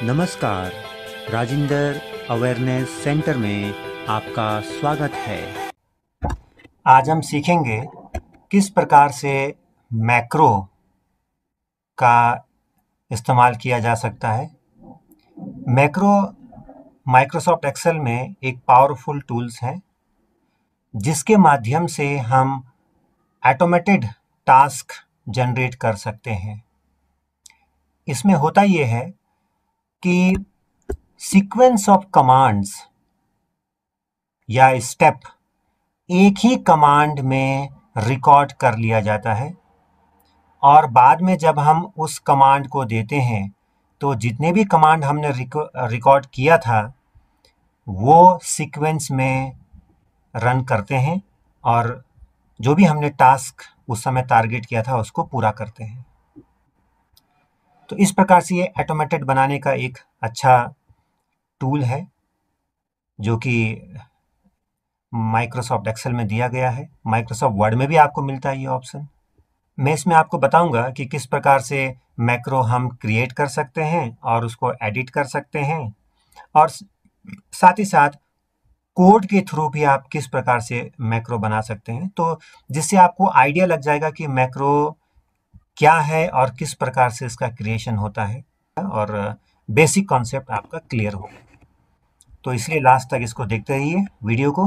नमस्कार, Rajinder awareness centre में आपका स्वागत है। आज हम सीखेंगे किस प्रकार से मैक्रो का इस्तेमाल किया जा सकता है। मैक्रो माइक्रोसॉफ्ट एक्सेल में एक पावरफुल टूल्स है जिसके माध्यम से हम ऑटोमेटेड टास्क जनरेट कर सकते हैं। इसमें होता ये है कि सीक्वेंस ऑफ कमांड्स या स्टेप एक ही कमांड में रिकॉर्ड कर लिया जाता है और बाद में जब हम उस कमांड को देते हैं तो जितने भी कमांड हमने रिकॉर्ड किया था वो सीक्वेंस में रन करते हैं और जो भी हमने टास्क उस समय टारगेट किया था उसको पूरा करते हैं। तो इस प्रकार से ये ऑटोमेटेड बनाने का एक अच्छा टूल है जो कि माइक्रोसॉफ्ट एक्सेल में दिया गया है। माइक्रोसॉफ्ट वर्ड में भी आपको मिलता है ये ऑप्शन। मैं इसमें आपको बताऊंगा कि किस प्रकार से मैक्रो हम क्रिएट कर सकते हैं और उसको एडिट कर सकते हैं और साथ ही साथ कोड के थ्रू भी आप किस प्रकार से मैक्रो बना सकते हैं, तो जिससे आपको आइडिया लग जाएगा कि मैक्रो क्या है और किस प्रकार से इसका क्रिएशन होता है और बेसिक कॉन्सेप्ट आपका क्लियर होगा। तो इसलिए लास्ट तक इसको देखते रहिए वीडियो को।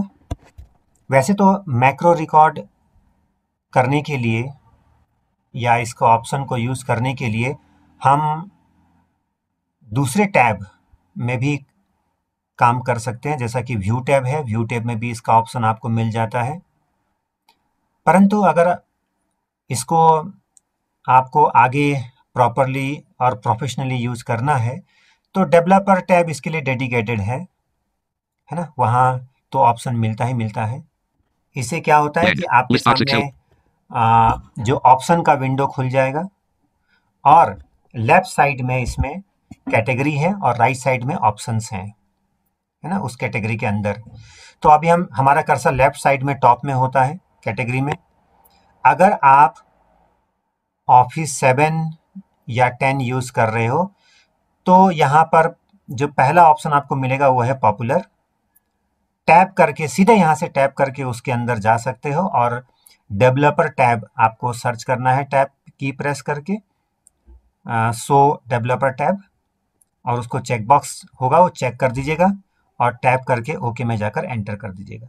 वैसे तो मैक्रो रिकॉर्ड करने के लिए या इसको ऑप्शन को यूज़ करने के लिए हम दूसरे टैब में भी काम कर सकते हैं, जैसा कि व्यू टैब है। व्यू टैब में भी इसका ऑप्शन आपको मिल जाता है, परंतु अगर इसको आपको आगे प्रॉपरली और प्रोफेशनली यूज़ करना है तो डेवलपर टैब इसके लिए डेडिकेटेड है ना। वहाँ तो ऑप्शन मिलता ही मिलता है। इससे क्या होता है कि आपके सामने जो ऑप्शन का विंडो खुल जाएगा और लेफ्ट साइड में इसमें कैटेगरी है और राइट साइड में ऑप्शंस हैं, है ना, उस कैटेगरी के अंदर। तो अभी हमारा कर्सर लेफ्ट साइड में टॉप में होता है कैटेगरी में। अगर आप ऑफिस 7 या 10 यूज़ कर रहे हो तो यहाँ पर जो पहला ऑप्शन आपको मिलेगा वो है पॉपुलर। टैप करके सीधे यहाँ से टैप करके उसके अंदर जा सकते हो और डेवलपर टैब आपको सर्च करना है, टैब की प्रेस करके सो डेवलपर टैब, और उसको चेकबॉक्स होगा वो चेक कर दीजिएगा और टैप करके ओके में जाकर एंटर कर दीजिएगा।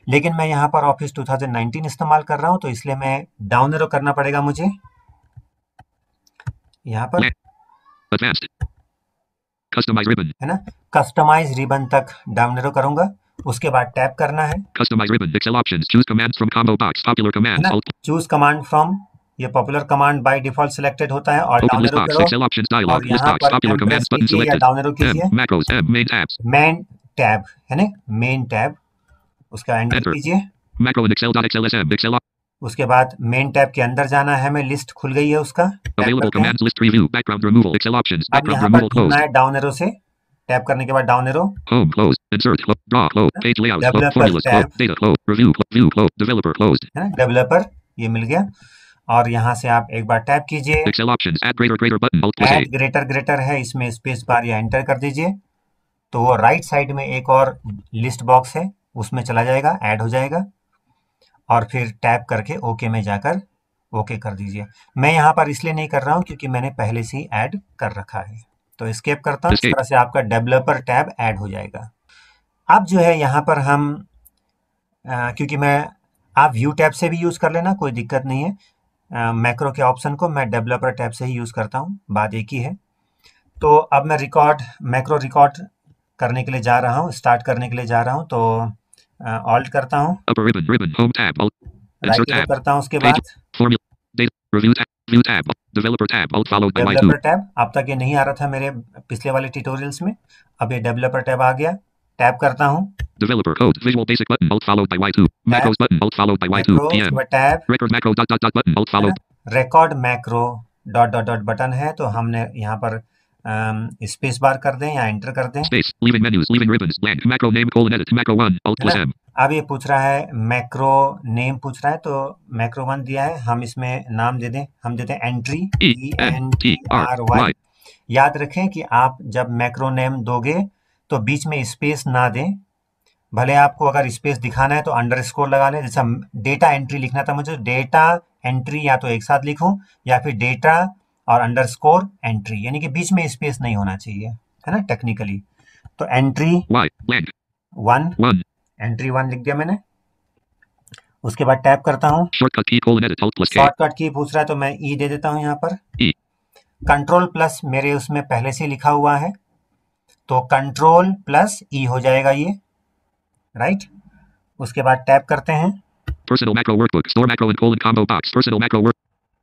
लेकिन मैं यहाँ पर ऑफिस 2019 इस्तेमाल कर रहा हूँ तो इसलिए मैं डाउन एरो करना पड़ेगा मुझे। यहाँ पर है ना, कस्टमाइज रिबन तक डाउन एरो करूंगा, उसके बाद टैप करना है चूज कमांड फ्रॉम। ये popular command by default selected होता है और डाउन एरो करो और यहाँ पर प्रेस कीजिए या डाउन एरो कीजिए। मेन टैब है ना, मेन टैब, उसका एंटर कीजिए। उसके बाद मेन टैब के अंदर जाना है, मैं लिस्ट खुल गई है उसका। अब यहाँ पर घूमना है डाउन एरो से, टैप करने के बाद डाउन एरो, डेवलपर ये मिल गया और यहाँ से आप एक बार टैप कीजिए। ऐड ग्रेटर ग्रेटर है, इसमें स्पेस बार या एंटर कर दीजिए तो वो राइट साइड में एक और लिस्ट बॉक्स है उसमें चला जाएगा, ऐड हो जाएगा और फिर टैप करके ओके में जाकर ओके कर दीजिए। मैं यहाँ पर इसलिए नहीं कर रहा हूँ क्योंकि मैंने पहले से ही ऐड कर रखा है, तो एस्केप करता हूँ। इस तरह से आपका डेवलपर टैब ऐड हो जाएगा। अब जो है यहाँ पर हम क्योंकि आप व्यू टैब से भी यूज़ कर लेना, कोई दिक्कत नहीं है। मैक्रो के ऑप्शन को मैं डेवलपर टैब से ही यूज़ करता हूँ, बात एक ही है। तो अब मैं मैक्रो रिकॉर्ड करने के लिए जा रहा हूँ, स्टार्ट करने के लिए जा रहा हूँ, तो ऑल्ट करता हूँ, राइट क्लिक करता हूँ, उसके बाद डेवलपर टैब। अब तक ये नहीं आ रहा था मेरे पिछले वाले ट्यूटोरियल्स में, अब ये डेवलपर टैब आ गया। टैप करता हूँ, Developer code, Visual Basic button, Alt followed by Y2, Macros button, Alt followed by Y2, PM, Record Macro dot dot dot button, Alt followed, Record Macro dot dot dot button है, तो हमने यहाँ पर space bar कर दें या enter कर दें। Space, leaving menus, leaving ribbons, blank, macro name, colon edit, macro 1, Alt plus M। अब ये पूछ रहा है मैक्रो नेम पूछ रहा है, तो मैक्रो 1 दिया है, हम इसमें नाम दे दें, हम देते हैं एंट्री, ENTRY। याद रखें कि आप जब मैक्रो नेम दोगे तो बीच में स्पेस ना दें। भले आपको अगर स्पेस दिखाना है तो अंडरस्कोर लगा लें। जैसा डेटा एंट्री लिखना था मुझे, डेटा एंट्री या तो एक साथ लिखूं या फिर डेटा और अंडरस्कोर एंट्री, यानी कि बीच में स्पेस नहीं होना चाहिए, है ना, टेक्निकली। तो एंट्री वन, एंट्री वन लिख दिया मैंने। उसके बाद टैप करता हूँ, शॉर्टकट की पूछ रहा है तो मैं ई दे देता हूँ यहाँ पर। कंट्रोल प्लस मेरे उसमें पहले से लिखा हुआ है तो कंट्रोल प्लस ई हो जाएगा ये, राइट। उसके बाद टैप करते हैं,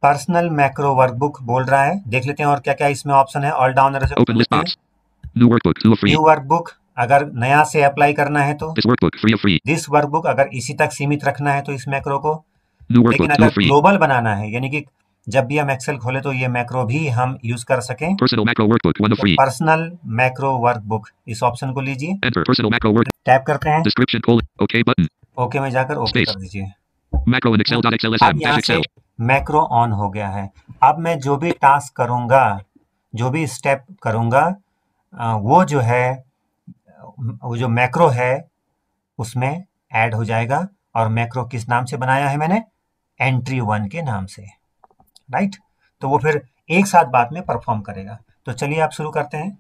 पर्सनल मैक्रो वर्कबुक बोल रहा है, देख लेते हैं और क्या क्या इसमें ऑप्शन है। ऑल डाउन एरो से खोल लेते हैं। न्यू वर्कबुक अगर नया से अप्लाई करना है तो, दिस वर्कबुक अगर इसी तक सीमित रखना है तो इस मैक्रो को, लेकिन अगर ग्लोबल बनाना है यानी कि जब भी हम एक्सेल खोले तो ये मैक्रो भी हम यूज कर सकें, पर्सनल मैक्रो वर्कबुक इस ऑप्शन को लीजिए, टैप करते हैं, ओके में जाकर ओके कर दीजिए। अब यहाँ से मैक्रो ऑन हो गया है। अब मैं जो भी टास्क करूंगा, जो भी स्टेप करूंगा, वो जो है, वो जो मैक्रो है उसमें ऐड हो जाएगा। और मैक्रो किस नाम से बनाया है मैंने? एंट्री वन के नाम से, राइट। तो वो फिर एक साथ बाद में परफॉर्म करेगा। तो चलिए आप शुरू करते हैं।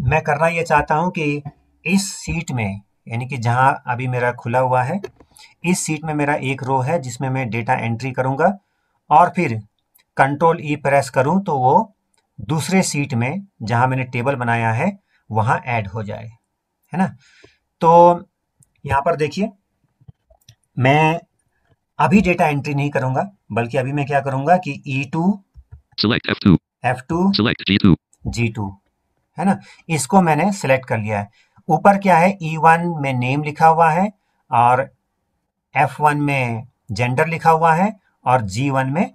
मैं करना ये चाहता हूं कि इस सीट में, यानी कि जहां अभी मेरा खुला हुआ है, इस सीट में मेरा एक रो है जिसमें मैं डेटा एंट्री करूंगा और फिर कंट्रोल ई प्रेस करूं तो वो दूसरे सीट में जहां मैंने टेबल बनाया है वहां ऐड हो जाए, है ना। तो यहां पर देखिए, मैं अभी डेटा एंट्री नहीं करूंगा, बल्कि अभी मैं क्या करूंगा कि E2 F2 G2, है ना, इसको मैंने सिलेक्ट कर लिया है। ऊपर क्या है, E1 में नेम लिखा हुआ है और F1 में जेंडर लिखा हुआ है और G1 में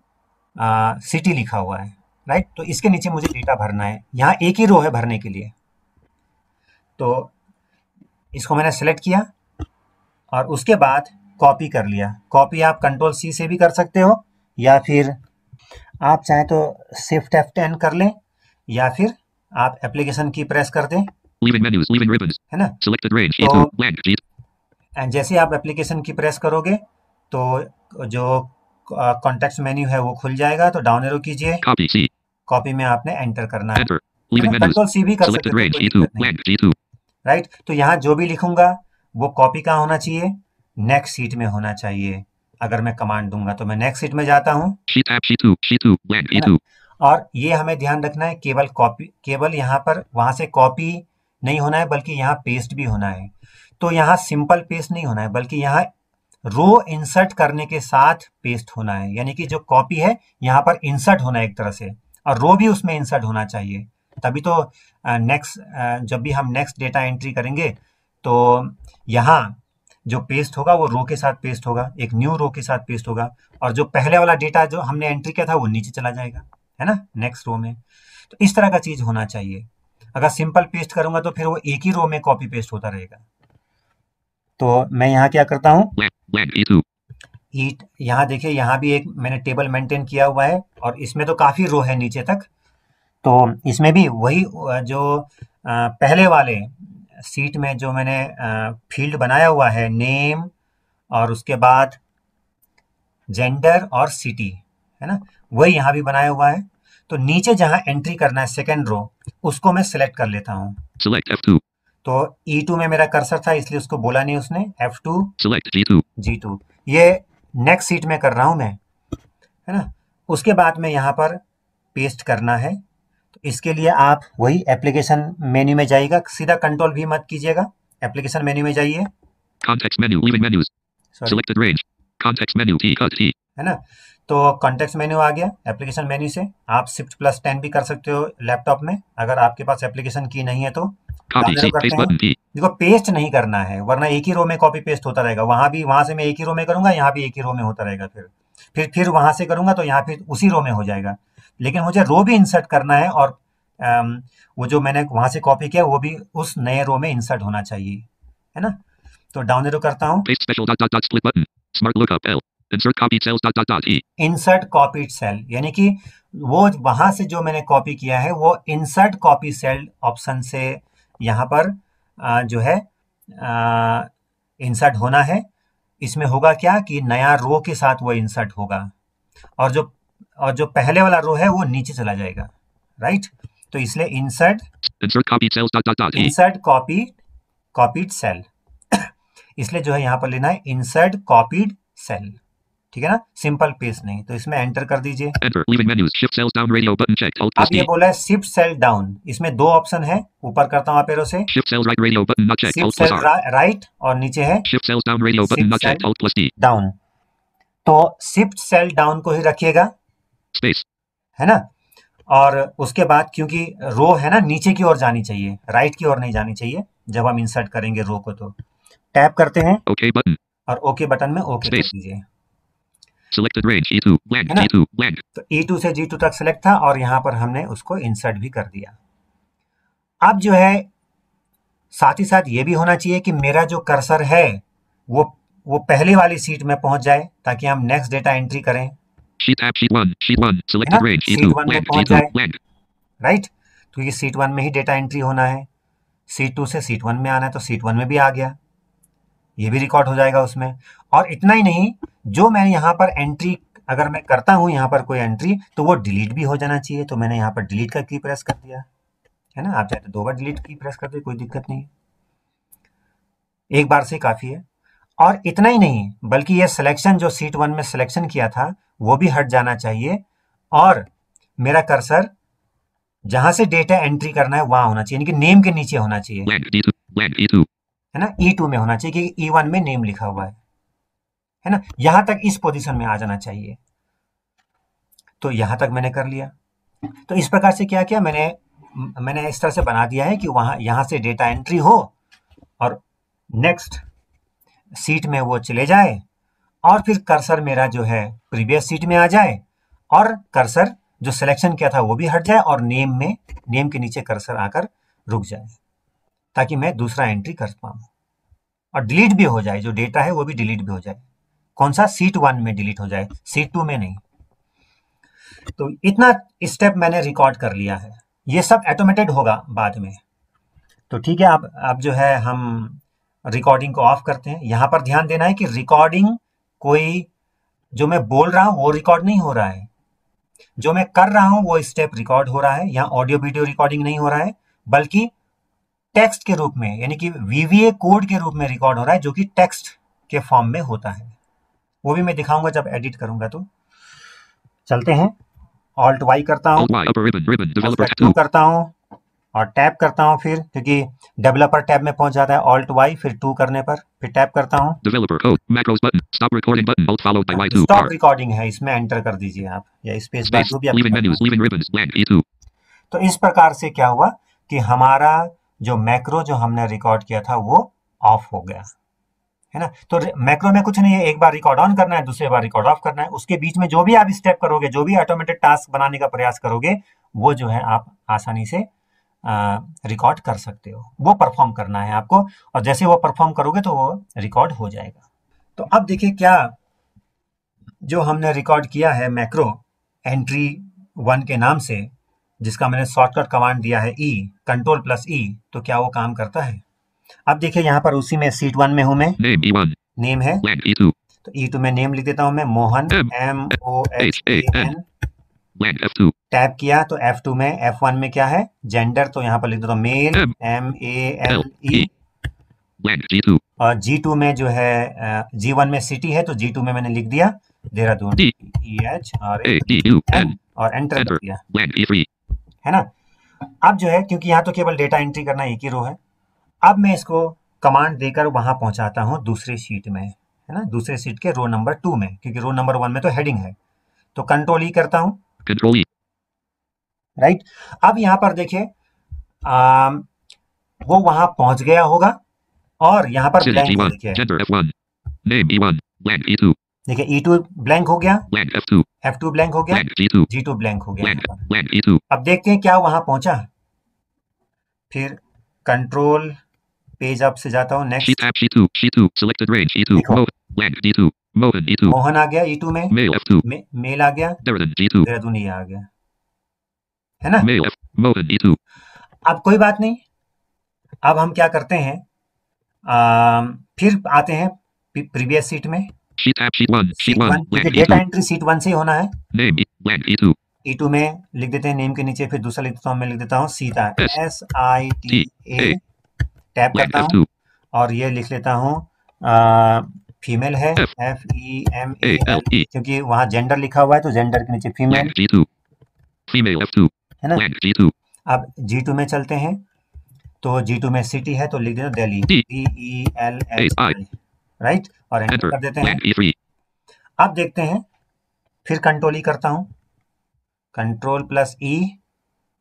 सिटी लिखा हुआ है, राइट। तो इसके नीचे मुझे डेटा भरना है, यहाँ एक ही रो है भरने के लिए। तो इसको मैंने सेलेक्ट किया और उसके बाद कॉपी कर लिया। कॉपी आप कंट्रोल सी से भी कर सकते हो या फिर आप चाहे तो शिफ्ट F10 कर लें या फिर आप एप्लीकेशन की प्रेस कर दें, है ना। तो जैसे आप एप्लीकेशन की प्रेस करोगे तो जो कॉन्टेक्स्ट मेन्यू है वो खुल जाएगा। तो डाउन एरो कीजिए, कॉपी में आपने एंटर करना है, कंट्रोल सी भी कर सकते हो, कोई दिक्कत नहीं, राइट। तो यहाँ जो भी लिखूंगा वो कॉपी कहाँ होना चाहिए? नेक्स्ट सीट में होना चाहिए। अगर मैं कमांड दूंगा तो मैं नेक्स्ट सीट में जाता हूँ, और ये हमें ध्यान रखना है, केवल कॉपी, केवल यहाँ पर वहां से कॉपी नहीं होना है बल्कि यहाँ पेस्ट भी होना है। तो यहाँ सिंपल पेस्ट नहीं होना है बल्कि यहाँ रो इंसर्ट करने के साथ पेस्ट होना है, यानी कि जो कॉपी है यहाँ पर इंसर्ट होना है एक तरह से, और रो भी उसमें इंसर्ट होना चाहिए। तभी तो नेक्स्ट, जब भी हम नेक्स्ट डेटा एंट्री करेंगे तो यहाँ जो पेस्ट होगा वो रो के साथ पेस्ट होगा, एक न्यू रो के साथ पेस्ट होगा, और जो पहले वाला डेटा जो हमने एंट्री किया था वो नीचे चला जाएगा, है ना, नेक्स्ट रो में। तो इस तरह का चीज होना चाहिए। अगर सिंपल पेस्ट करूंगा तो फिर वो एक ही रो में कॉपी पेस्ट होता रहेगा। तो मैं यहाँ क्या करता हूँ, यहाँ देखिए, यहाँ भी एक मैंने टेबल मेंटेन किया हुआ है और इसमें तो काफी रो है नीचे तक। तो इसमें भी वही जो पहले वाले सीट में जो मैंने फील्ड बनाया हुआ है, नेम और उसके बाद जेंडर और सिटी, है ना, वही यहाँ भी बनाया हुआ है। तो नीचे जहां एंट्री करना है सेकेंड रो, उसको मैं सिलेक्ट कर लेता हूँ। तो E2 में मेरा कर्सर था इसलिए उसको बोला नहीं उसने, F2 G2, ये नेक्स्ट सीट में कर रहा हूं मैं, है ना। उसके बाद में यहाँ पर पेस्ट करना है। तो इसके लिए आप वही एप्लीकेशन मेन्यू में जाइएगा, सीधा कंट्रोल भी मत कीजिएगा, एप्लीकेशन मेन्यू में जाइए, है ना। तो कॉन्टेक्स्ट मेन्यू आ गया। एप्लीकेशन मेन्यू से आप Shift+10 भी कर सकते हो लैपटॉप में, अगर आपके पास एप्लीकेशन की नहीं है तो। करते हैं, देखो पेस्ट नहीं करना है वरना एक ही रो में कॉपी पेस्ट होता रहेगा। वहां भी, वहां से मैं एक ही रो में करूंगा, यहाँ भी एक ही रो में होता रहेगा, फिर वहां से करूंगा तो यहाँ फिर उसी रो में हो जाएगा। लेकिन मुझे रो भी इंसर्ट करना है और वो जो मैंने वहां से कॉपी किया वो भी उस नए रो में इंसर्ट होना चाहिए, है ना। तो डाउन एरो करता हूँ, Insert copied cells dot dot dot E. Insert copied cell, यानी कि वो वहां से जो मैंने कॉपी किया है वो इंसर्ट कॉपी सेल ऑप्शन से यहाँ पर जो है इंसर्ट होना है। इसमें होगा क्या कि नया रो के साथ वो इंसर्ट होगा और जो पहले वाला रो है वो नीचे चला जाएगा, राइट। तो इसलिए insert copied cells dot dot dot E. Insert copied cell इसलिए जो है यहाँ पर लेना है इंसर्ट कॉपीड सेल, ठीक है ना, सिंपल पेस्ट नहीं। तो इसमें एंटर कर दीजिए। Enter. Leaving menus. Shift cells down. Radio button checked. Alt अब plus ये D. बोला है शिफ्ट सेल डाउन, इसमें दो ऑप्शन है, ऊपर करता हूँ आप एरो से, Shift cells right. Radio button not checked. Shift Alt plus cell R. Right और नीचे है Shift cells down. Radio button shift not checked. Cell Alt plus D. Down. तो शिफ्ट सेल डाउन को ही रखिएगा, Space. है ना। और उसके बाद क्योंकि रो है ना नीचे की ओर जानी चाहिए, राइट की ओर नहीं जानी चाहिए जब हम इंसर्ट करेंगे रो को। तो टैप करते हैं OK button. और ओके बटन में ओके कर दीजिए। Selected range E2 blank है ना? G2 blank. तो E2 से G2 तक सेलेक्ट था और यहाँ पर हमने उसको इंसर्ट भी कर दिया। अब जो है साथ ही साथ ये भी होना चाहिए कि मेरा जो कर्सर है वो पहले वाली सीट में पहुंच जाए ताकि हम नेक्स्ट डेटा एंट्री करें। Sheet tab sheet 1 selected range seat E2 one में blank पहुंच G2 जाए, blank. राइट। तो ये सीट 1 में ही डेटा एंट्री होना है, सीट 2 से सीट 1 में आना है तो सीट 1 में भी आ गया, ये भी रिकॉर्ड हो जाएगा उसमें। और इतना ही नहीं, जो मैं यहाँ पर एंट्री अगर मैं करता हूँ यहाँ पर कोई एंट्री तो वो डिलीट भी हो जाना चाहिए। तो मैंने यहाँ पर डिलीट का की प्रेस कर दिया, है ना। आप चाहे तो 2 बार डिलीट की प्रेस कर दे, कोई दिक्कत नहीं है, एक बार से काफी है। और इतना ही नहीं बल्कि ये सिलेक्शन जो सीट 1 में सिलेक्शन किया था वो भी हट जाना चाहिए और मेरा कर्सर जहां से डेटा एंट्री करना है वहां होना चाहिए, यानी कि नेम के नीचे होना चाहिए, blank D2 blank E2. है ना। E2 में होना चाहिए क्योंकि E1 में नेम लिखा हुआ है ना। यहां तक इस पोजीशन में आ जाना चाहिए। तो यहां तक मैंने कर लिया। तो इस प्रकार से क्या किया मैंने इस तरह से बना दिया है कि वहां यहां से डेटा एंट्री हो और नेक्स्ट सीट में वो चले जाए और फिर कर्सर मेरा जो है प्रीवियस सीट में आ जाए और कर्सर जो सिलेक्शन किया था वो भी हट जाए और नेम के नीचे कर्सर आकर रुक जाए ताकि मैं दूसरा एंट्री कर पाऊं और डिलीट भी हो जाए, जो डेटा है वो भी डिलीट भी हो जाए। कौन सा? सीट 1 में डिलीट हो जाए, सीट 2 में नहीं। तो इतना स्टेप मैंने रिकॉर्ड कर लिया है, ये सब ऑटोमेटेड होगा बाद में। तो ठीक है, अब जो है हम रिकॉर्डिंग को ऑफ करते हैं। यहां पर ध्यान देना है कि रिकॉर्डिंग कोई जो मैं बोल रहा हूं वो रिकॉर्ड नहीं हो रहा है, जो मैं कर रहा हूं वो स्टेप रिकॉर्ड हो रहा है। यहाँ ऑडियो वीडियो रिकॉर्डिंग नहीं हो रहा है बल्कि टेक्स्ट के रूप में, यानी कि VBA कोड के रूप में रिकॉर्ड हो रहा है जो कि टेक्स्ट के फॉर्म में होता है। वो भी मैं दिखाऊंगा जब एडिट करूंगा। तो चलते हैं, ऑल्ट वाई करता हूँ, टैब करता हूँ और टैब करता हूँ फिर, क्योंकि डेवलपर टैब में पहुंच जाता है। ऑल्ट वाई फिर 2 करने पर फिर टैब करता हूँ। स्टॉप रिकॉर्डिंग है, इसमें एंटर कर दीजिए आप या स्पेस बार जो भी आप। तो इस प्रकार से क्या हुआ कि हमारा जो मैक्रो जो हमने रिकॉर्ड किया था वो ऑफ हो गया, है ना। तो मैक्रो में कुछ नहीं है, एक बार रिकॉर्ड ऑन करना है, दूसरी बार रिकॉर्ड ऑफ करना है। उसके बीच में जो भी आप स्टेप करोगे, जो भी ऑटोमेटेड टास्क बनाने का प्रयास करोगे, वो जो है आप आसानी से रिकॉर्ड कर सकते हो। वो परफॉर्म करना है आपको और जैसे वो परफॉर्म करोगे तो वो रिकॉर्ड हो जाएगा। तो अब देखिए क्या जो हमने रिकॉर्ड किया है मैक्रो एंट्री 1 के नाम से, जिसका मैंने शॉर्टकट कमांड दिया है Ctrl+E, तो क्या वो काम करता है। अब देखिए यहाँ पर उसी में सीट 1 में हूं मैं, नेम है तो E2 में नेम लिख देता हूं मैं, मोहन MOHAN। टैब किया तो F2 में, F1 में क्या है, जेंडर, तो यहाँ पर लिख देता हूं मेल MALE। और G2 में जो है G1 में सिटी है तो G2 में मैंने लिख दिया देहरादून EHRADUN और एंटर कर दिया, है ना। अब जो है क्योंकि यहाँ तो केवल डेटा एंट्री करना एक ही रो है, अब मैं इसको कमांड देकर वहां पहुंचाता हूं दूसरे शीट में, है ना, दूसरे शीट के रो नंबर 2 में, क्योंकि रो नंबर 1 में तो हेडिंग है। तो Ctrl+E करता हूं, राइट। अब यहां पर देखिए वो वहां पहुंच गया होगा और यहां पर ब्लैंक देखिए, देखिए E2 ब्लैंक हो गया, F2 ब्लैंक हो गया, G2 ब्लैंक हो गया। अब देखते हैं क्या वहां पहुंचा। फिर कंट्रोल पेज अप से जाता हूं, next Blank D2. Mohan E2. Mohan आ गया E2 में, Mail F2. मेल आ गया, Dehradun G2. देहरादून ये आ गया, है ना। Mail F. Mohan E2. अब कोई बात नहीं, अब हम क्या करते हैं, फिर आते हैं प्रीवियस सीट में, Sheet tab sheet 1. Sheet seat 1. 1, क्योंकि Blank data E2. Entry seat 1 से ही होना है। Name blank E2. E2 में लिख देते हैं नेम के नीचे, फिर दूसरा लिख देता हूँ, मैं लिख देता हूँ सीता, SITA, टैप Blank करता हूँ F2. और ये लिख लेता हूँ फीमेल है, FEMAL, ALE. क्योंकि वहाँ जेंडर लिखा हुआ है तो जेंडर के नीचे female, Blank G2. Female F2. है ना। Blank G2. अब G2 में चलते हैं, तो G2 में सिटी है तो लिख देना दिल्ली, D. DELHI, राइट, और एंटर Enter. कर देते हैं। Blank E3. अब देखते हैं, फिर कंट्रोल ई करता हूँ, कंट्रोल प्लस ई,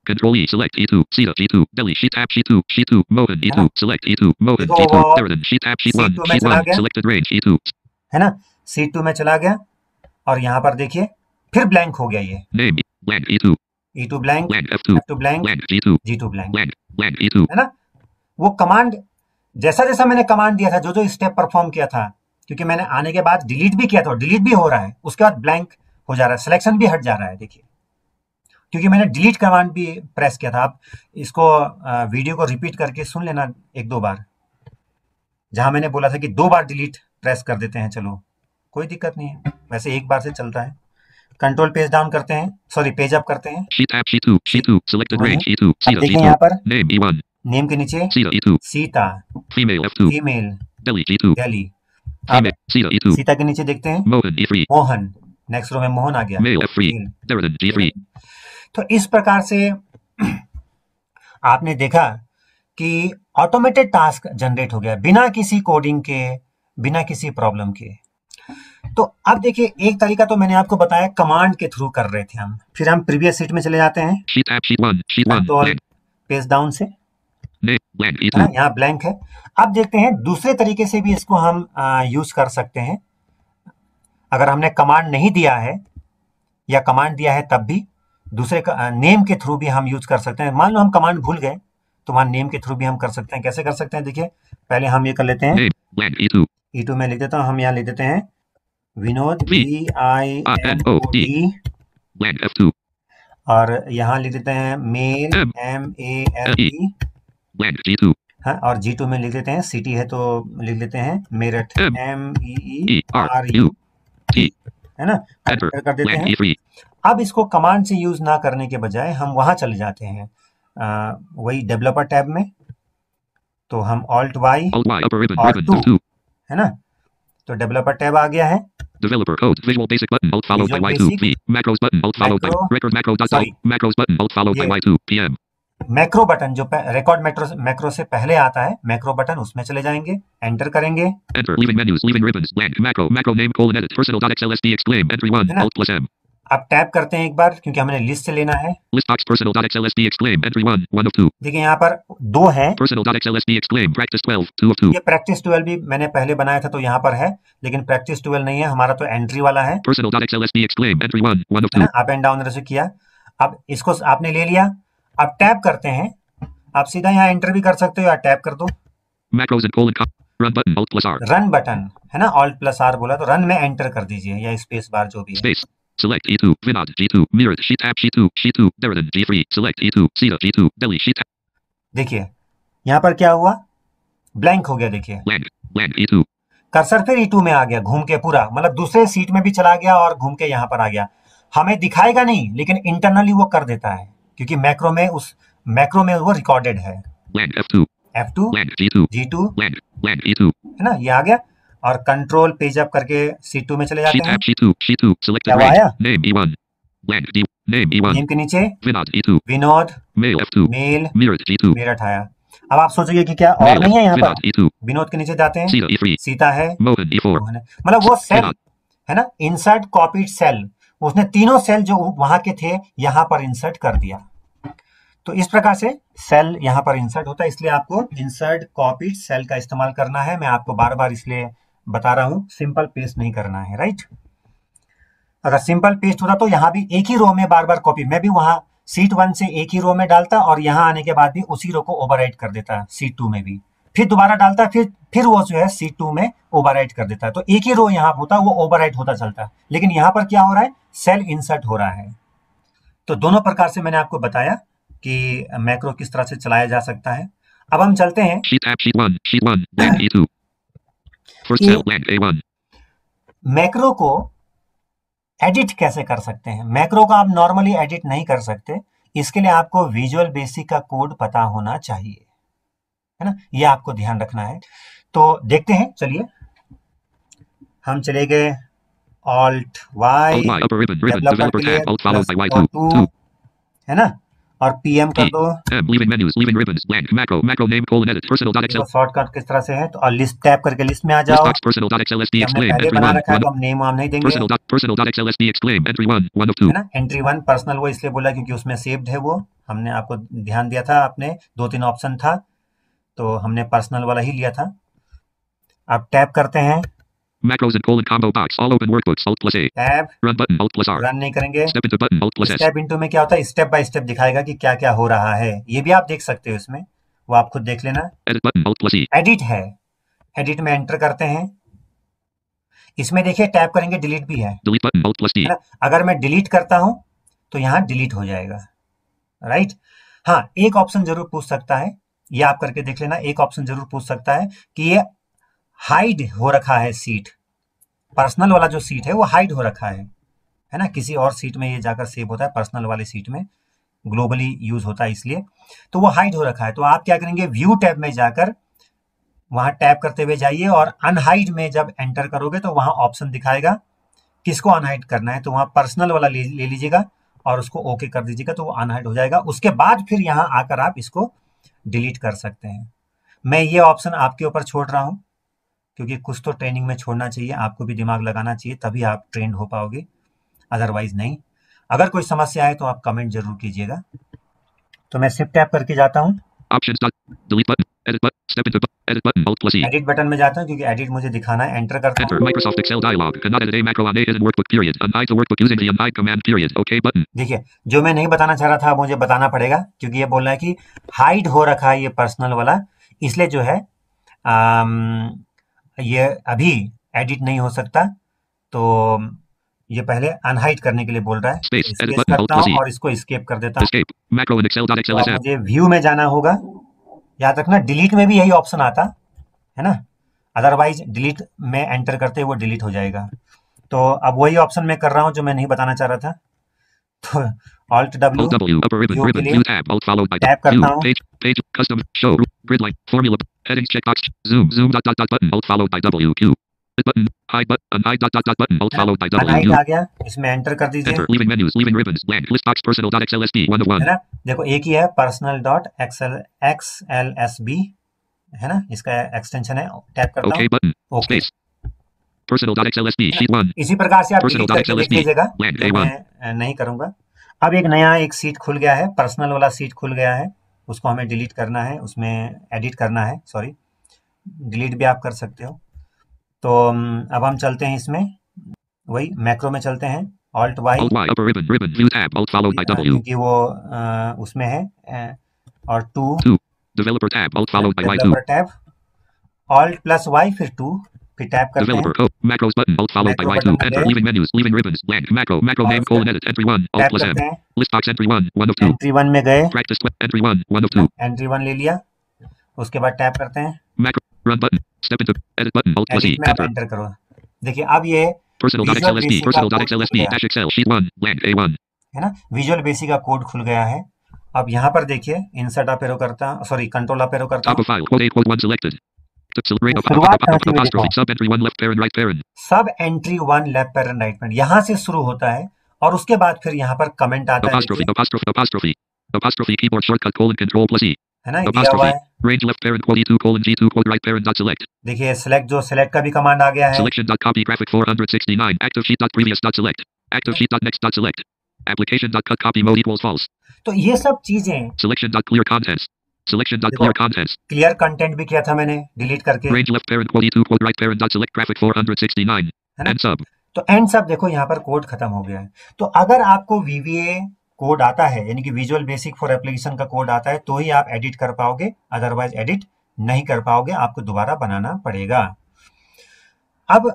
Control E. Select E2. Sita G2. Delhi sheet tab sheet 2. Sheet 2. Mohan E2. Select E2. Mohan देखो G2. वो Dehradun sheet tab sheet 1. C2 में Sheet चला 1. गया, Selected range E2. है ना, C2 में चला गया और यहाँ पर देखिए फिर ब्लैंक हो गया ये, Name blank E2. E2 blank, Blank F2. F2 blank, Blank G2. G2 blank, Blank. Blank E2. है ना। वो कमांड जैसा जैसा मैंने कमांड दिया था, जो जो स्टेप परफॉर्म किया था, क्योंकि मैंने आने के बाद डिलीट भी किया था, डिलीट भी हो रहा है, उसके बाद ब्लैंक हो जा रहा है, सिलेक्शन भी हट जा रहा है, देखिए, क्योंकि मैंने डिलीट कमांड भी प्रेस किया था। आप इसको वीडियो को रिपीट करके सुन लेना 1-2 बार, जहां मैंने बोला था कि 2 बार डिलीट प्रेस कर देते हैं, चलो कोई दिक्कत नहीं है, वैसे एक बार से चलता है। कंट्रोल पेज डाउन करते हैं, सॉरी पेज अप करते हैं, Sheet tab sheet 2. Sheet 2. Selected वही। range E2. अब Sita देखिए G2. यहाँ पर Name E1. नेम के नीचे Sita E2. Sita, Female F2. Female, Delhi G2. Delhi. अब Female. Sita E2. सीता के नीचे देखते हैं Mohan E3. Mohan, next row में मोहन आ गया, Male F3. Mail. Dehradun G3. तो इस प्रकार से आपने देखा कि ऑटोमेटेड टास्क जनरेट हो गया बिना किसी कोडिंग के, बिना किसी प्रॉब्लम के। तो अब देखिए, एक तरीका तो मैंने आपको बताया कमांड के थ्रू कर रहे थे हम, फिर हम प्रीवियस सीट में चले जाते हैं, Sheet tab sheet 1. Sheet 1. Control Blank. Page down से, Name blank है ना, E2. यहाँ ब्लैंक है। अब देखते हैं दूसरे तरीके से भी इसको हम यूज कर सकते हैं, अगर हमने कमांड नहीं दिया है या कमांड दिया है तब भी दूसरे नेम के थ्रू भी हम यूज कर सकते हैं। मान लो हम कमांड भूल गए तो वहां नेम के थ्रू भी हम कर सकते हैं। कैसे कर सकते हैं, देखिए, पहले हम ये कर लेते हैं, Name blank E2. E2 में लिख देता हूं, हम यहाँ लिख देते हैं Vinod, VINOD. VINOD, Blank F2. और यहाँ लिख देते हैं मेल, MALE, Blank G2. हाँ, और G2 में लिख देते हैं सिटी है तो लिख देते हैं मेरठ, MEERUT, है ना, Enter. कर देते Blank हैं। E3. अब इसको कमांड से यूज ना करने के बजाय हम वहां चले जाते हैं, वही डेवलपर टैब में, तो हम Alt Y Alt Y upper ribbon और ribbon 2, 2. है ना, तो डेवलपर टैब आ गया है, Developer code Visual Basic button Alt followed by Visual Y2 V. Macros button Alt followed by Macro, record macro dot sorry, Macros button Alt followed by ये Y2 PM. Macro button जो record macro से पहले आता है, macro button, उसमें चले जाएंगे, enter करेंगे, Enter. Leaving menus. Leaving ribbons. Blank. Macro name colon edit. Personal.xlsd exclaim. Entry 1. है ना। Alt plus M. अब टैप करते हैं एक बार, क्योंकि हमने लिस्ट से लेना है। List box personal.xlsd exclaim. Entry 1. 1 of 2. देखिए यहाँ पर 2 है, Personal.xlsd exclaim. Practice 12. 2 of 2. ये प्रैक्टिस 12 भी मैंने पहले बनाया था तो यहाँ पर है, लेकिन प्रैक्टिस 12 नहीं है, हमारा तो एंट्री वाला है, Personal.xlsd exclaim. Entry 1. 1 of है 2. ना, अप एंड डाउन ऐसे किया। अब इसको आपने ले लिया, अब टैप करते हैं, आप सीधा यहाँ एंटर भी कर सकते हो या टैप कर दो, Macros and colon run button Alt plus R. Run button, है ना, Alt plus R बोला तो रन में एंटर कर दीजिए, या स्पेस बार जो भी है। Space. Select E2. Vinod G2. Mirrored sheet tab sheet 2. Sheet 2. Dehradun G3. Select E2. Sita G2. Delhi sheet tab. देखिए यहाँ पर क्या हुआ, ब्लैंक हो गया, देखिए Blank. Blank E2. कर्सर फिर E2 में आ गया, घूम के पूरा, मतलब दूसरे सीट में भी चला गया और घूम के यहाँ पर आ गया। हमें दिखाएगा नहीं, लेकिन इंटरनली वो कर देता है, क्योंकि मैक्रो में वो रिकॉर्डेड है। Blank F2. F2, Blank G2. G2, Blank. Blank E2. है ना, ये आ गया, और कंट्रोल पेज अप करके C2 में चले जाते Sheet हैं, tab sheet 2. Sheet 2. Selected क्या range. आया, Name E1. Blank D. Name E1. Name के नीचे Vinod E2. Vinod, Mail F2. Mail, Mirrored G2. Meerut आया। अब आप सोचोगे कि क्या और Mail नहीं है यहाँ पर, Vinod E2. विनोद के नीचे जाते हैं, Sita E3. सीता है, Mohan E4. मोहन है, मतलब वो सेल Vinod. है ना, इंसर्ट कॉपीड सेल, उसने तीनों सेल जो वहां के थे यहाँ पर इंसर्ट कर दिया। तो इस प्रकार से सेल यहाँ पर इंसर्ट होता है, इसलिए आपको इंसर्ट कॉपीड सेल का इस्तेमाल करना है। मैं आपको बार बार इसलिए बता रहा हूं, सिंपल पेस्ट नहीं करना है, राइट। अगर सिंपल पेस्ट होता तो यहाँ भी एक ही रो में बार बार कॉपी, मैं भी वहां सीट 1 से एक ही रो में डालता और यहाँ आने के बाद भी उसी रो को ओवरराइट कर देता सीट 2 में भी, फिर दोबारा डालता है, फिर वो जो है C2 में ओवरराइट कर देता है। तो एक ही रो यहाँ होता है, वो ओवरराइट होता चलता है। लेकिन यहाँ पर क्या हो रहा है, सेल इंसर्ट हो रहा है। तो दोनों प्रकार से मैंने आपको बताया कि मैक्रो किस तरह से चलाया जा सकता है। अब हम चलते हैं Sheet tab, sheet 1, blank E2. First कि cell, blank A1. मैक्रो को एडिट कैसे कर सकते हैं। मैक्रो को आप नॉर्मली एडिट नहीं कर सकते, इसके लिए आपको विजुअल बेसिक का कोड पता होना चाहिए, है ना, ये आपको ध्यान रखना है। तो देखते हैं, चलिए हम चले गए Alt Y, Alt Y, upper ribbon, developer developer के लिए tab, Alt followed by Y2, 2, है ना, और PM कर P, दो। M, leaving menus, leaving ribbons, blank, macro name, edit, personal.xl, shortcut किस तरह से है, तो लिस्ट टैप करके लिस्ट में आ list जाओ। box, personal.xlsd, हमने exclaim, पहले entry बना 1, रखा है तो हम नेम वाम नहीं देंगे, personal.xlsd, exclaim, entry 1 of 2. है ना। एंट्री 1 पर्सनल वो इसलिए बोला क्योंकि उसमें सेव्ड है, वो हमने आपको ध्यान दिया था, आपने 2-3 ऑप्शन था तो हमने पर्सनल वाला ही लिया था। अब टैप करते हैं, Macros and combo box, all open workbooks, Alt plus A, tab, run button, Alt plus R, run नहीं करेंगे। step into button, Alt plus S, step into में क्या होता है, स्टेप बाय स्टेप दिखाएगा कि क्या क्या हो रहा है, ये भी आप देख सकते हो इसमें, वो आप खुद देख लेना। edit button, Alt plus E, edit है, एडिट में एंटर करते हैं, इसमें देखिए टैप करेंगे डिलीट भी है, delete button, Alt plus D, है ना। अगर मैं डिलीट करता हूं तो यहाँ डिलीट हो जाएगा, राइट। हाँ, एक ऑप्शन जरूर पूछ सकता है, ये आप करके देख लेना, एक ऑप्शन जरूर पूछ सकता है कि ये हाइड हो रखा है सीट, पर्सनल वाला जो सीट है वो हाइड हो रखा है ना, किसी और सीट में ये जाकर सेव होता है, पर्सनल वाले सीट में ग्लोबली यूज होता है इसलिए, तो वो हाइड हो रखा है। तो आप क्या करेंगे, व्यू टैब में जाकर वहां टैप करते हुए जाइए और अनहाइड में जब एंटर करोगे तो वहां ऑप्शन दिखाएगा किसको अनहाइड करना है, तो वहां पर्सनल वाला ले लीजिएगा और उसको ओके कर दीजिएगा, तो वो अनहाइड हो जाएगा। उसके बाद फिर यहाँ आकर आप इसको डिलीट कर सकते हैं। मैं ये ऑप्शन आपके ऊपर छोड़ रहा हूँ क्योंकि कुछ तो ट्रेनिंग में छोड़ना चाहिए, आपको भी दिमाग लगाना चाहिए, तभी आप ट्रेंड हो पाओगे, अदरवाइज नहीं। अगर कोई समस्या है तो आप कमेंट जरूर कीजिएगा। तो मैं शिफ्ट टैप करके जाता हूँ, options dot, delete button, edit button, step into edit button, Alt plus E, edit button में जाता हूँ क्योंकि एडिट मुझे दिखाना है, एंटर करता enter, हूँ। Microsoft Excel dialog, cannot edit a macro on a hidden workbook period, unhide the workbook using the unhide command period, OK button, देखिए, जो मैं नहीं बताना चाह रहा था मुझे बताना पड़ेगा क्योंकि ये बोल रहा है कि हाइड हो रखा है ये पर्सनल वाला, इसलिए जो है ये अभी एडिट नहीं हो सकता, तो ये पहले अनहाइड करने के लिए बोल रहा है। space, edit space button, Alt करता plus हूँ E, और इसको स्केप कर देता हूँ। escape, macro in तो अब Excel.xlsm, मुझे व्यू में जाना होगा, याद रखना डिलीट में भी यही ऑप्शन आता है ना, अदरवाइज डिलीट में एंटर करते वो डिलीट हो जाएगा। तो अब वही ऑप्शन मैं कर रहा हूँ जो मैं नहीं बताना चाह रहा था, तो Alt Alt W, upper ribbon, view के ribbon, लिए view tab, Alt followed by tap view, करता हूँ, page, custom, show, grid line, formula, headings checkbox, zoom dot button, Alt followed by W, Q, button, hide button, unhide dot button, Alt followed by W, unhide U, आ गया, इसमें enter कर दीजिए, enter, leaving menus, leaving ribbons, blank, list box, personal.xlsd, 1 of 1, है ना। देखो एक ही है personal dot XLSB, है ना, इसका एक्सटेंशन है, टैप करता OK हूँ, button, okay. space, personal.xlsd, sheet 1, इसी प्रकार से आप डिलीट करके देख personal.xlsd, लीजिएगा, blank, जो A1, मैं नहीं करूंगा। अब एक नया एक सीट खुल गया है, पर्सनल वाला सीट खुल गया है, उसको हमें डिलीट करना है, उसमें एडिट करना है, सॉरी डिलीट भी आप कर सकते हो। तो अब हम चलते हैं इसमें, वही मैक्रो में चलते हैं, Alt Y, Alt Y, upper ribbon, view tab, Alt followed by W, क्योंकि वो उसमें है, और 2 developer tab, Alt followed by Y2, developer tab, Alt plus Y फिर 2, फिर टैप करते हैं, developer code, macros button, Alt followed by macro Y2, button में enter, गए, leaving menus, leaving ribbons, blank, macro और name, उसका edit, entry 1, Alt tap plus M, करते हैं, list box, entry 1 of 2, entry 1 में गए, practice, entry 1 of 2, एंट्री 1 ले लिया, उसके बाद टैप करते हैं, macro, run button, step into, edit button, Alt plus E, edit में आप enter, एंटर करो। देखिए अब ये विजुअल personal.xlsd, बेसिक का कोड खुल गया dash Excel, sheet 1, blank, A1, है ना, विजुअल बेसिक का कोड खुल गया है। अब यहाँ पर देखिए इंसर्ट अप एरो करता, सॉरी कंट्रोल अप एरो करता top हूँ, of file, quote 8, quote 1 selected, ring शुरुआत कहाँ से हुई देखो, apostrophe, sub entry 1 left parent, right parent, सब entry 1 left parent right parent यहाँ से शुरू होता है, और उसके बाद फिर यहाँ पर कमेंट आता है, apostrophe, keyboard shortcut, control plus E, है ना, दिया हुआ है। range left parent, quote E2, G2, quote right parent, dot select, देखिए सेलेक्ट, जो सेलेक्ट का भी कमांड आ गया है, selection dot copy graphic 469, active sheet dot previous dot select, active sheet dot next dot select, application dot cut copy mode equals false, तो ये सब चीजें, selection dot clear contents, selection dot clear contents, clear content भी किया था मैंने delete करके, range left parent, quote E2, quote right parent, dot select, graphic 469, है ना, end sub, तो एंड सब देखो यहाँ पर कोड खत्म हो गया है। तो अगर आपको VBA कोड आता है, यानी कि विजुअल बेसिक फॉर एप्लीकेशन का कोड आता है, तो ही आप एडिट कर पाओगे, अदरवाइज एडिट नहीं कर पाओगे, आपको दोबारा बनाना पड़ेगा। अब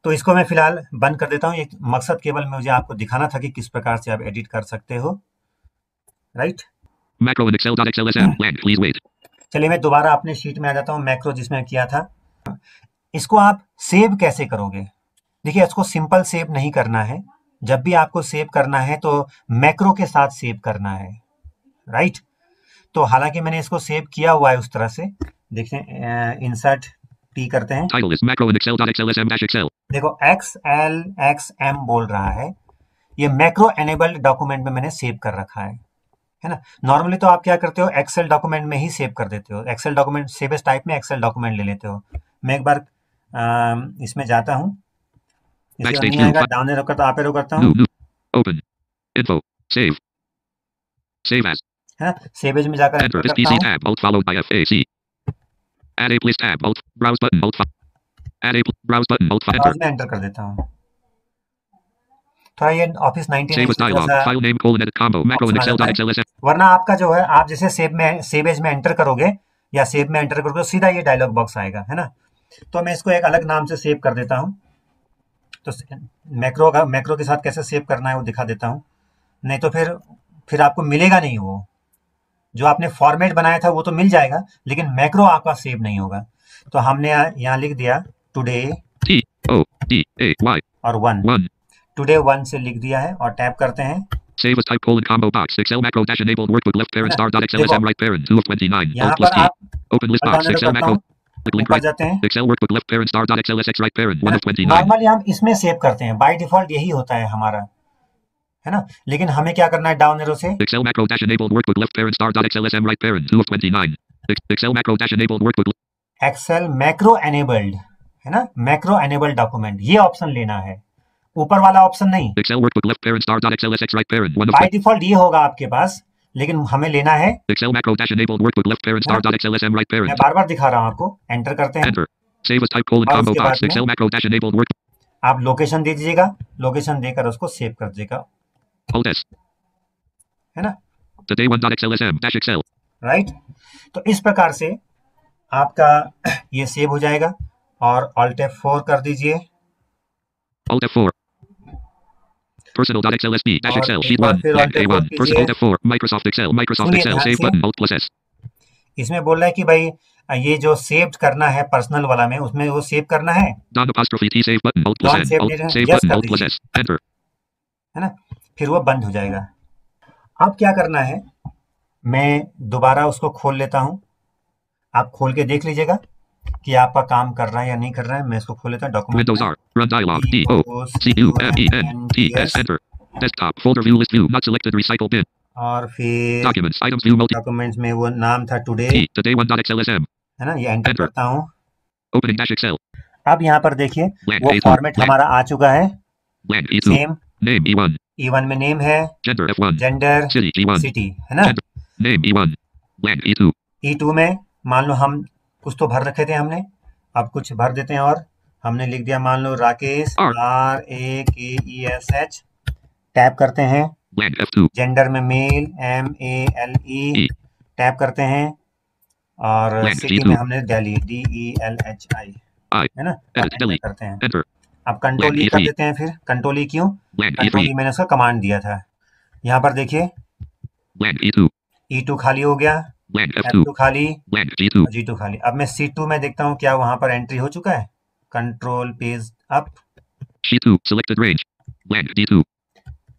तो इसको मैं फिलहाल बंद कर देता हूँ। एक मकसद केवल मुझे आपको दिखाना था कि किस प्रकार से आप एडिट कर सकते हो, right. Macro in Excel.xlsm. Blank. Please wait. चलिए मैं दोबारा अपने शीट में आ जाता हूँ, मैक्रो जिसमें किया था। इसको आप सेव कैसे करोगे? देखिए, इसको सिंपल सेव नहीं करना है। जब भी आपको सेव करना है तो मैक्रो के साथ सेव करना है, राइट। तो हालांकि मैंने इसको सेव किया हुआ है उस तरह से। देखिए, इंसर्ट टी करते हैं। Title is macro in Excel.xlsm-Excel. देखो XLXM बोल रहा है, ये मैक्रो एनेबल्ड डॉक्यूमेंट में मैंने सेव कर रखा है ना। नॉर्मली तो आप क्या करते हो, एक्सेल डॉक्यूमेंट में ही सेव कर देते हो। Excel document save as type में एक्सेल डॉक्यूमेंट ले लेते हो। मैं एक बार इसमें जाता हूँ, इसमें Backstage नहीं view. आएगा, डाउन एरो करता, आप एरो करता हूँ, New. Open. Info. Save. Save as. है ना। सेव एज में जाकर Enter. एंटर This करता PC हूँ, tab. Alt followed by FAC. Add a list tab. Alt. Browse button. Alt. Add a browse button. Alt. Enter. Browse में enter कर देता हूँ। थोड़ा ये ऑफिस 19 Save as इसमें थोड़ा dialog. सा File name colon edit combo. Macro in option आ जाता है, Excel.xlsm. वरना आपका जो है, आप जैसे सेव एज में एंटर करोगे या सेव में एंटर करोगे तो सीधा ये डायलॉग बॉक्स आएगा, है ना। तो मैं इसको एक अलग नाम से सेव कर देता हूँ। तो मैक्रो के साथ कैसे सेव करना है वो दिखा देता हूँ, नहीं तो फिर आपको मिलेगा नहीं। वो जो आपने फॉर्मेट बनाया था वो तो मिल जाएगा, लेकिन मैक्रो आपका सेव नहीं होगा। तो हमने यहाँ लिख दिया टुडे T-O-D-A-Y. और 1, 1. टुडे 1 से लिख दिया है और टैप करते हैं। Save as type colon combo box. Excel macro dash enabled workbook left है parent ना, star.xlsm देखो right parent 2 of 29. यहाँ Alt plus पर T. आप Open list box. Down Excel करता macro. हूँ, Link ऊपर right. जाते हैं। Excel workbook left parent star.xlsx right parent 1 of 29. Normally हम इसमें सेव करते हैं, बाय डिफॉल्ट यही होता है हमारा, है ना। लेकिन हमें क्या करना है, डाउन एरो से Excel macro dash enabled workbook left parent star.xlsm right parent 2 of 29. Excel macro dash enabled workbook. Excel macro enabled, है ना, मैक्रो एनेबल्ड डॉक्यूमेंट, ये ऑप्शन लेना है, ऊपर वाला ऑप्शन नहीं। Excel workbook left parent star.xlsx right parent 1 of by default ये होगा आपके पास, लेकिन हमें लेना है। Excel macro dash enabled workbook left parent star.xlsm right मैं parent. बार बार दिखा रहा हूँ आपको, एंटर करते हैं। Enter. Save as type colon और combo उसके box. बाद में Excel macro dash enabled work. आप लोकेशन दे दीजिएगा, लोकेशन देकर उसको सेव कर दीजिएगा, Alt S. है ना, Today 1.xlsm dash Excel. Right. तो इस प्रकार से आपका ये सेव हो जाएगा। और Alt F4 कर दीजिए, Alt F4. Personal.xlsb dash और Excel एक sheet बार 1 फिर blank Alt F4 A1. Person कीजिए। Alt F4. Microsoft Excel. Microsoft सुनिए Excel ध्यान save से, button Alt plus S. इसमें बोल रहा है कि भाई ये जो सेव करना है पर्सनल वाला में, उसमें वो सेव करना है, Don apostrophe T save button Alt plus don't N. Save Alt नहीं, save यस button कर Alt plus दीजिए, S. Enter. है ना, फिर वो बंद हो जाएगा। अब क्या करना है, मैं दोबारा उसको खोल लेता हूँ, आप खोल के देख लीजिएगा कि आपका काम कर रहा है या नहीं कर रहा है। मैं इसको खोल लेता हूँ, डॉक्यूमेंट Windows में R. Run dialog. D O C U M E N T S. Enter. Desktop folder view list view not selected recycle bin. और फिर Documents items view multi. Documents में वो नाम था टुडे, T today 1.xlsm. है ना, ये enter Enter. करता हूँ। Opening dash Excel. अब यहाँ पर देखिए Blank वो A2. Format Blank. हमारा आ चुका है, Blank E2. Same. Name E1. E1 में नेम है, Gender F1. Gender City G1. City, है ना। Gender. Name E1. Blank E2. E2 में मान लो हम कुछ तो भर रखे थे हमने, अब कुछ भर देते हैं। और हमने लिख दिया मान लो राकेश, R. RAKESH, टैप करते हैं। Blank F2. जेंडर में मेल, MALE, E. टैप करते हैं। और Blank सिटी G2. में हमने दिल्ली, DELHI, I. है ना, और Edit एंटर delete. करते हैं। Enter. अब कंट्रोल Blank E कर E3. देते हैं। फिर कंट्रोल E क्यों, Blank कंट्रोल E3. E मैंने उसका कमांड दिया था। यहाँ पर देखिए Blank E2. E2 खाली हो गया, Blank F2. F2 खाली, Blank G2. और G2 खाली। अब मैं C2 में देखता हूँ क्या वहां पर एंट्री हो चुका है। Control page up, Sheet 2. Selected range. Blank D2.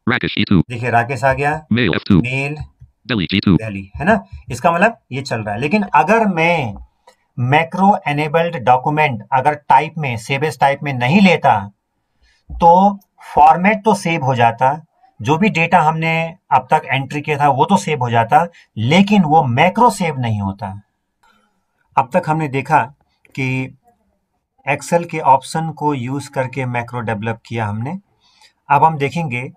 Rakesh E2. देखिए राकेश आ गया, Mail F2. Mail Delhi G2. Delhi, है ना। इसका मतलब ये चल रहा है। लेकिन अगर मैं मैक्रो एनेबल्ड डॉक्यूमेंट अगर टाइप में, सेव एज टाइप में नहीं लेता, तो फॉर्मेट तो सेव हो जाता, जो भी डेटा हमने अब तक एंट्री किया था वो तो सेव हो जाता, लेकिन वो मैक्रो सेव नहीं होता। अब तक हमने देखा कि एक्सेल के ऑप्शन को यूज करके मैक्रो डेवलप किया हमने। अब हम देखेंगे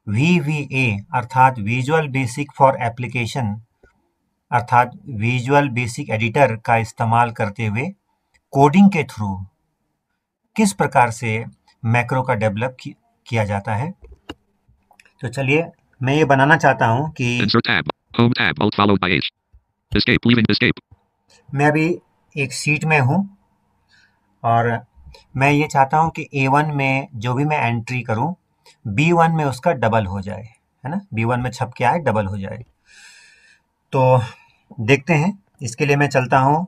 VBA अर्थात विजुअल बेसिक फॉर एप्लीकेशन अर्थात विजुअल बेसिक एडिटर का इस्तेमाल करते हुए कोडिंग के थ्रू किस प्रकार से मैक्रो का डेवलप किया जाता है। तो चलिए मैं ये बनाना चाहता हूँ कि Insert tab. Home tab. Alt followed by H. Escape. Leaving. Escape. मैं अभी एक सीट में हूँ और मैं ये चाहता हूँ कि A1 में जो भी मैं एंट्री करूँ B1 में उसका डबल हो जाए, है ना, B1 में छप के आए डबल हो जाए। तो देखते हैं, इसके लिए मैं चलता हूँ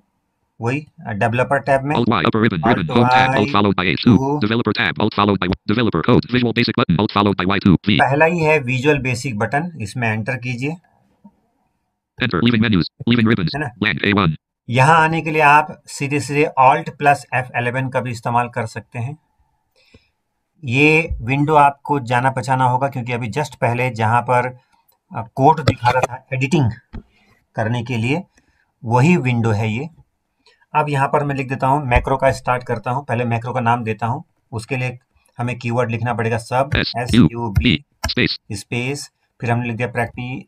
वही डेवलपर टैब में, Alt Y. Upper ribbon. Alt Ribbon. Home tab. Alt Y followed by A2. to Developer tab. Alt followed by Developer code. Visual Basic button. Alt followed by Y2. V. पहला ही है visual basic button, इसमें enter कीजिए, Enter. Leaving menus. Leaving ribbons. है ना। Blank. A1. यहाँ आने के लिए आप सीधे सीधे Alt प्लस F11 का भी इस्तेमाल कर सकते हैं। ये विंडो आपको जाना पहचाना होगा क्योंकि अभी जस्ट पहले जहाँ पर कोड दिखा रहा था एडिटिंग करने के लिए, वही विंडो है ये। अब यहाँ पर मैं लिख देता हूँ, मैक्रो का स्टार्ट करता हूँ, पहले मैक्रो का नाम देता हूँ, उसके लिए हमें कीवर्ड लिखना पड़ेगा सब, SUB Space. स्पेस, फिर हमने लिख दिया practice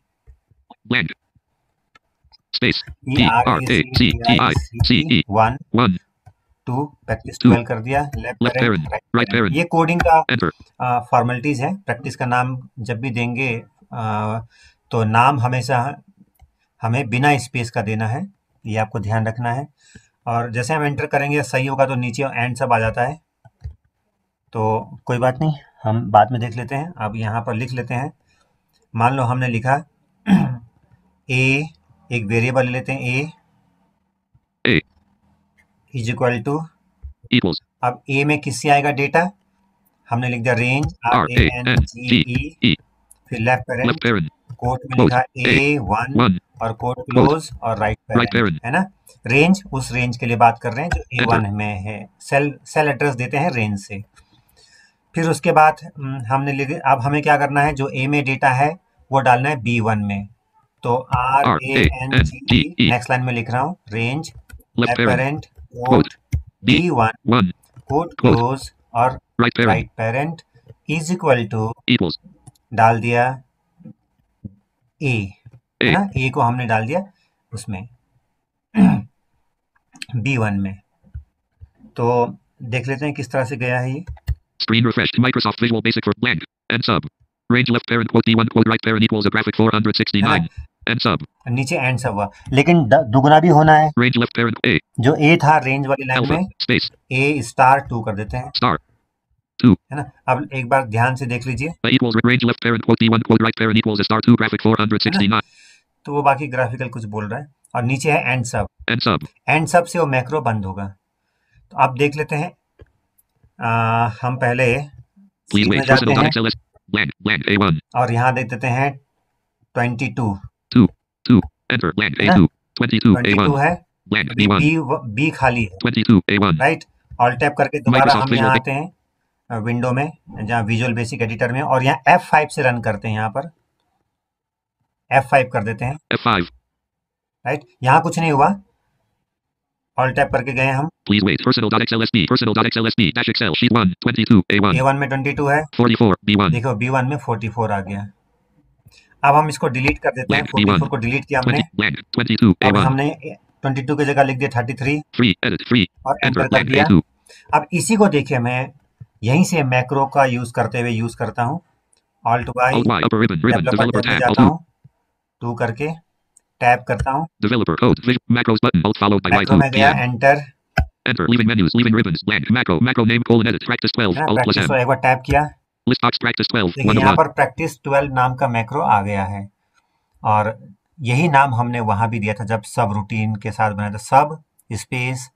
Blank. Space. P R A C T I C E. 1 1. Two practice Two. 12 कर दिया, left Left parent parent. Right Right parent. parent. ये कोडिंग का Enter. फॉर्मेलिटीज है। प्रैक्टिस का नाम जब भी देंगे तो नाम हमेशा हमें बिना स्पेस का देना है, ये आपको ध्यान रखना है। और जैसे हम एंटर करेंगे सही होगा तो नीचे एंड सब आ जाता है, तो कोई बात नहीं, हम बाद में देख लेते हैं। अब यहाँ पर लिख लेते हैं, मान लो हमने लिखा ए, एक वेरिएबल ले लेते हैं A. Is equal to, Equals. अब ए में किससे आएगा डेटा, हमने लिख दिया रेंज RANGE. RANGE, फिर left parent, Left parent. Quote में Quote. लिखा A. A1 1. और कोट क्लोज और राइट Right पेरेंट, parent. है ना। रेंज उस रेंज के लिए बात कर रहे हैं जो A1 में है, सेल एड्रेस देते हैं रेंज से। फिर उसके बाद हमने लिख, अब हमें क्या करना है, जो A में डेटा है वो डालना है B1 में, तो RANGE, नेक्स्ट लाइन में लिख रहा हूँ range Left parent. Parent quote B1 1. Quote close और Right parent. Right parent is equal to, Equals. डाल दिया A, है A. ना, A को हमने डाल दिया उसमें B1 में। तो देख लेते हैं किस तरह से गया है ये। Screen refreshed. Microsoft Visual Basic for blank. End sub. Range left parent quote D1 quote right parent equals a graphic 469. End sub. नीचे एंड सब हुआ, लेकिन दुगना भी होना है। Range left parent A. जो A था रेंज वाली लाइन Alpha. में Space. A*2 कर देते हैं, Star. 2. है ना। अब एक बार ध्यान से देख लीजिए, Equals range left parent quote D1 quote right parent equals a star 2 graphic 469. तो वो बाकी ग्राफिकल कुछ बोल रहा है, और नीचे है एंड सब। End sub. एंड सब से वो मैक्रो बंद होगा। तो अब देख लेते हैं, हम पहले Please C में wait. जाते Personal हैं XLS. Blank. Blank. A1. और यहाँ देख देते हैं 22, 2. 2. Enter. Blank. A2. 22. 22 A1. है, Blank. अभी B1. B खाली है, 22. A1. राइट। ऑल टैप करके दोबारा Microsoft हम यहाँ Visual आते हैं विंडो में, जहाँ विजुअल बेसिक एडिटर में, और यहाँ F5 से रन करते हैं, यहाँ पर F5 कर देते हैं, F5. राइट। यहाँ कुछ नहीं हुआ, ऑल टैप करके गए हम, Please wait. Personal.xlsd. Personal.xlsd. Dash Excel. Sheet 1. 22. A1. A1 में 22 है, 44. B1. देखो B1 में 44 आ गया। अब हम इसको डिलीट कर देते हैं, Blank. 44 B1. को डिलीट किया हमने, 20. Blank. 22. अब A1. हमने 22 की जगह लिख दिया 33 3. Edit. 3. और Enter. एंटर कर Blank. दिया। A2. अब इसी को देखिए, मैं यहीं से मैक्रो का यूज करते हुए यूज करता हूँ, Alt Y, Alt Y. Upper ribbon. Ribbon. Developer Developer tab में tab. जाता Alt 2. हूँ, 2 करके टैब करता हूँ, Developer code. Macros button. Alt followed by macro Y2. में गया, PM. Enter, Enter. Leaving menus. Leaving ribbons. Blank. Macro. Macro name colon edit. Practice 12. है ना, Alt plus प्रैक्टिस M. को एक बार टैप किया, List box. Practice 12. देखिए 1 of यहाँ 1. पर प्रैक्टिस 12 नाम का मैक्रो आ गया है, और यही नाम हमने वहां भी दिया था जब सब रूटीन के साथ बनाया था, सब space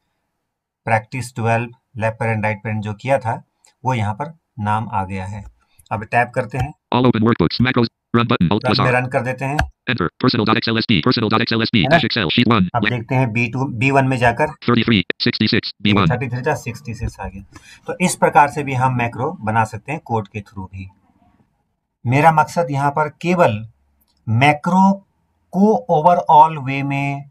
practice 12 left parent right parent जो किया था वो यहाँ पर नाम आ गया है। अब टैप करते हैं, All open workbooks. Macros. Run button. Alt plus run में R. रन कर देते हैं। Enter. Personal.xlsd. Personal.xlsd. है ना? Dash Excel. Sheet 1. अब Blank. देखते हैं B1 में जाकर 33. 66. B1. 33 था, 66 आ गया। तो इस प्रकार से भी हम मैक्रो बना सकते हैं कोड के थ्रू भी। मेरा मकसद यहाँ पर केवल मैक्रो को ओवरऑल वे में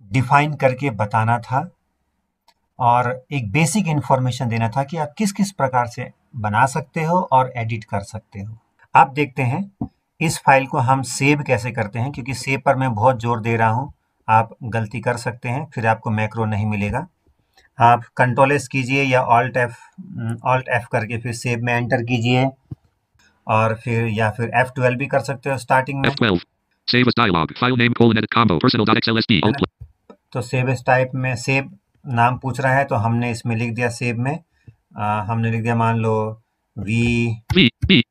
डिफाइन करके बताना था, और एक बेसिक इंफॉर्मेशन देना था कि आप किस किस प्रकार से बना सकते हो और एडिट कर सकते हो। आप देखते हैं इस फाइल को हम सेव कैसे करते हैं, क्योंकि सेव पर मैं बहुत जोर दे रहा हूं, आप गलती कर सकते हैं, फिर आपको मैक्रो नहीं मिलेगा। आप कंट्रोल एस कीजिए या ऑल्ट एफ करके फिर सेव में एंटर कीजिए, और फिर या फिर F12 भी कर सकते हो स्टार्टिंग में। F12. Save as dialog. File name colon edit combo. Personal.xlsd. Alt. तो सेव एज टाइप में सेव नाम पूछ रहा है, तो हमने इसमें लिख दिया सेव में, हमने लिख दिया मान लो V V B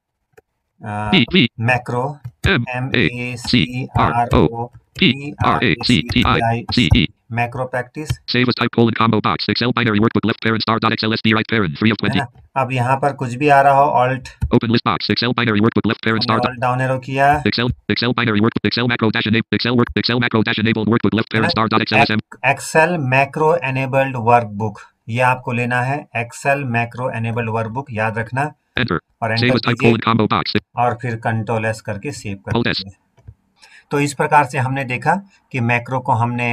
B V macro M A C R O P R A C T I C E. Macro practice. Save as type colon combo box. Excel binary workbook left parent star.xlsd right parent 3 of 20. अब यहाँ पर कुछ भी आ रहा हो, alt Open list box. Excel binary workbook left parent star. Alt down arrow किया, Excel binary workbook. Excel macro dash enable. Excel macro dash enabled workbook left parent star.xlsm. Excel macro enabled workbook, ये आपको लेना है, Excel macro enabled workbook, याद रखना। Enter. और Save enter as type कीजिए colon combo box. और फिर कंट्रोल एस करके सेव कर Alt S. दीजिए। तो इस प्रकार से हमने देखा कि मैक्रो को हमने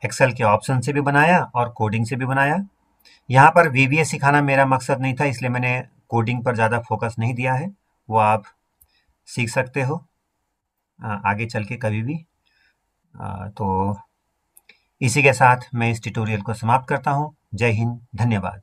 एक्सेल के ऑप्शन से भी बनाया और कोडिंग से भी बनाया। यहाँ पर VBA सिखाना मेरा मकसद नहीं था, इसलिए मैंने कोडिंग पर ज़्यादा फोकस नहीं दिया है, वो आप सीख सकते हो आगे चल के कभी भी। तो इसी के साथ मैं इस ट्यूटोरियल को समाप्त करता हूँ। जय हिंद, धन्यवाद।